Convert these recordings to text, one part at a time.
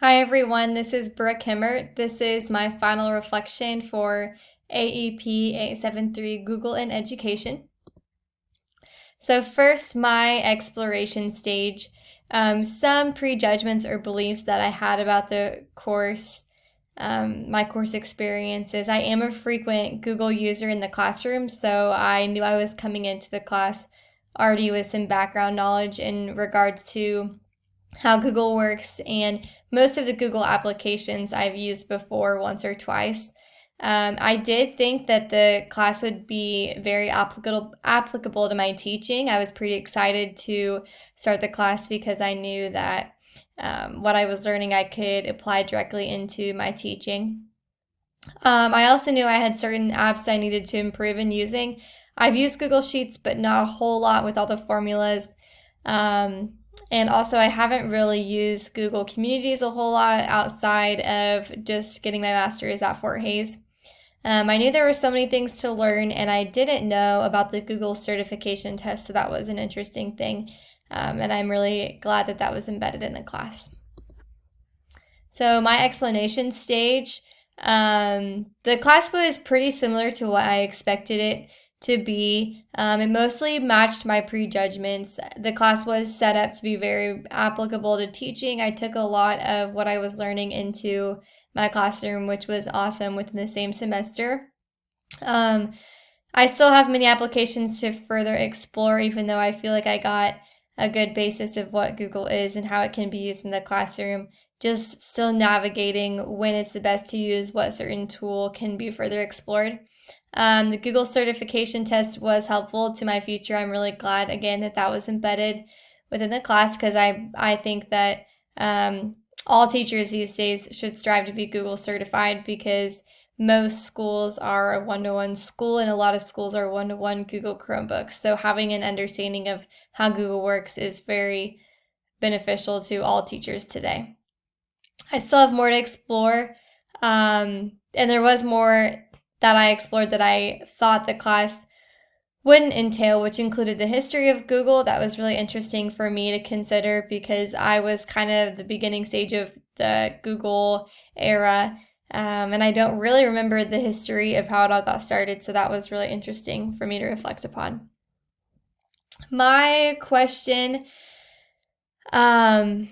Hi everyone, this is Brooke Himmert. This is my final reflection for AEP873 Google in Education. So first, my exploration stage. Some prejudgments or beliefs that I had about the course, my course experiences. I am a frequent Google user in the classroom, so I knew I was coming into the class already with some background knowledge in regards to how Google works, and most of the Google applications I've used before once or twice. I did think that the class would be very applicable to my teaching. I was pretty excited to start the class because I knew that what I was learning I could apply directly into my teaching. I also knew I had certain apps I needed to improve in using. I've used Google Sheets, but not a whole lot with all the formulas. Um, and also, I haven't really used Google Communities a whole lot outside of just getting my master's at Fort Hays. I knew there were so many things to learn, and I didn't know about the Google certification test, so that was an interesting thing. And I'm really glad that that was embedded in the class. So, my explanation stage, the class was pretty similar to what I expected it to be. It mostly matched my prejudgments. The class was set up to be very applicable to teaching. I took a lot of what I was learning into my classroom, which was awesome within the same semester. Um, I still have many applications to further explore, even though I feel like I got a good basis of what Google is and how it can be used in the classroom. Just still navigating when it's the best to use what certain tool can be further explored. The Google certification test was helpful to my future. I'm really glad, again, that that was embedded within the class because I think that all teachers these days should strive to be Google certified because most schools are a one-to-one school and a lot of schools are one-to-one Google Chromebooks. So having an understanding of how Google works is very beneficial to all teachers today. I still have more to explore, and there was more that I explored that I thought the class wouldn't entail, which included the history of Google. That was really interesting for me to consider because I was kind of the beginning stage of the Google era. And I don't really remember the history of how it all got started, so that was really interesting for me to reflect upon. My question to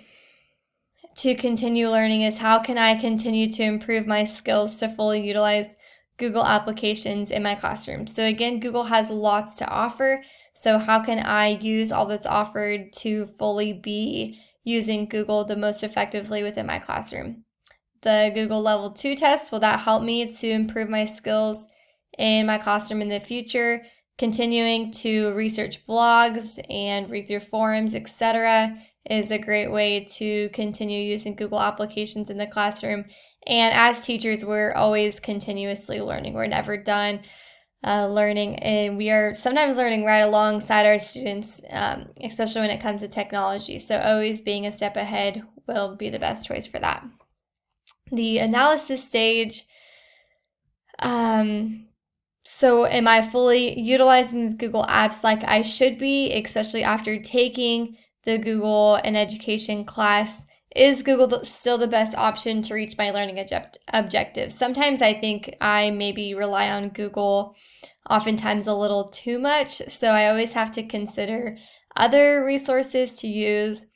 continue learning is how can I continue to improve my skills to fully utilize Google applications in my classroom? So, again, Google has lots to offer. So, how can I use all that's offered to fully be using Google the most effectively within my classroom? The Google Level 2 test, will that help me to improve my skills in my classroom in the future? Continuing to research blogs and read through forums, etc., is a great way to continue using Google applications in the classroom. And as teachers, we're always continuously learning. We're never done learning, and we are sometimes learning right alongside our students, especially when it comes to technology. So always being a step ahead will be the best choice for that. The analysis stage, so am I fully utilizing the Google apps like I should be, especially after taking the Google in Education class? Is Google still the best option to reach my learning objectives? Sometimes I think I maybe rely on Google oftentimes a little too much, so I always have to consider other resources to use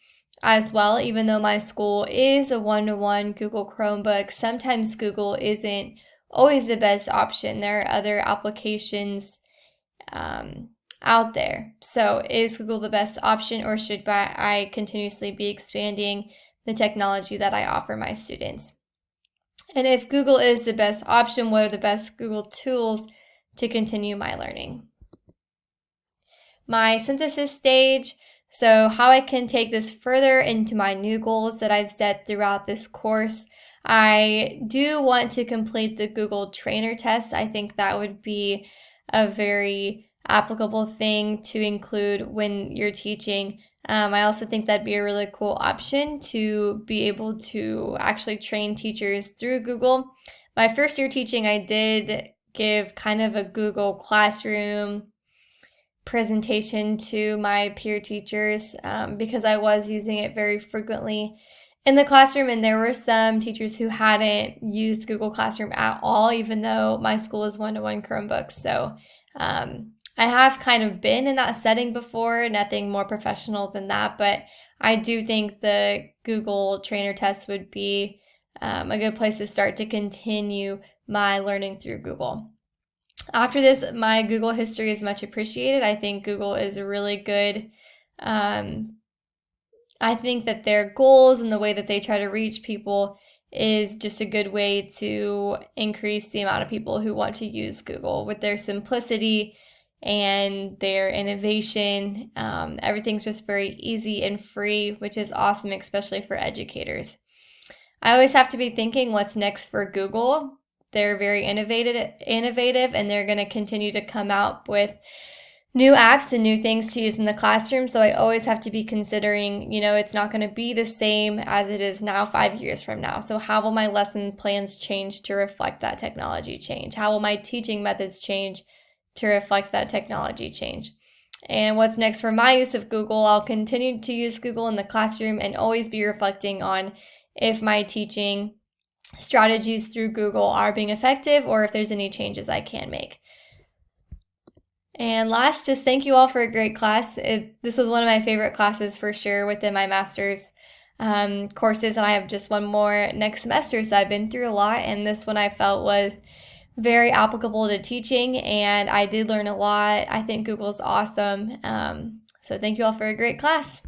as well. Even though my school is a one-to-one Google Chromebook, sometimes Google isn't always the best option. There are other applications out there. So is Google the best option, or should I continuously be expanding the technology that I offer my students? And if Google is the best option, what are the best Google tools to continue my learning? My synthesis stage, so how I can take this further into my new goals that I've set throughout this course. I do want to complete the Google Trainer test. I think that would be a very applicable thing to include when you're teaching. I also think that'd be a really cool option to be able to actually train teachers through Google. My first year teaching, I did give kind of a Google Classroom presentation to my peer teachers because I was using it very frequently. in the classroom, and there were some teachers who hadn't used Google Classroom at all, even though my school is one-to-one Chromebooks. So I have kind of been in that setting before, nothing more professional than that, but I do think the Google Trainer test would be a good place to start to continue my learning through Google. After this, my Google history is much appreciated. I think Google is a really good. I think that their goals and the way that they try to reach people is just a good way to increase the amount of people who want to use Google with their simplicity and their innovation. Everything's just very easy and free, which is awesome, especially for educators. I always have to be thinking what's next for Google. They're very innovative, and they're going to continue to come out with new apps and new things to use in the classroom. So I always have to be considering, it's not going to be the same as it is now 5 years from now. So how will my lesson plans change to reflect that technology change? How will my teaching methods change to reflect that technology change? And what's next for my use of Google? I'll continue to use Google in the classroom and always be reflecting on if my teaching strategies through Google are being effective or if there's any changes I can make. And last, just thank you all for a great class. This was one of my favorite classes for sure within my master's courses, and I have just one more next semester, so I've been through a lot, and this one I felt was very applicable to teaching, and I did learn a lot. I think Google's awesome. So thank you all for a great class.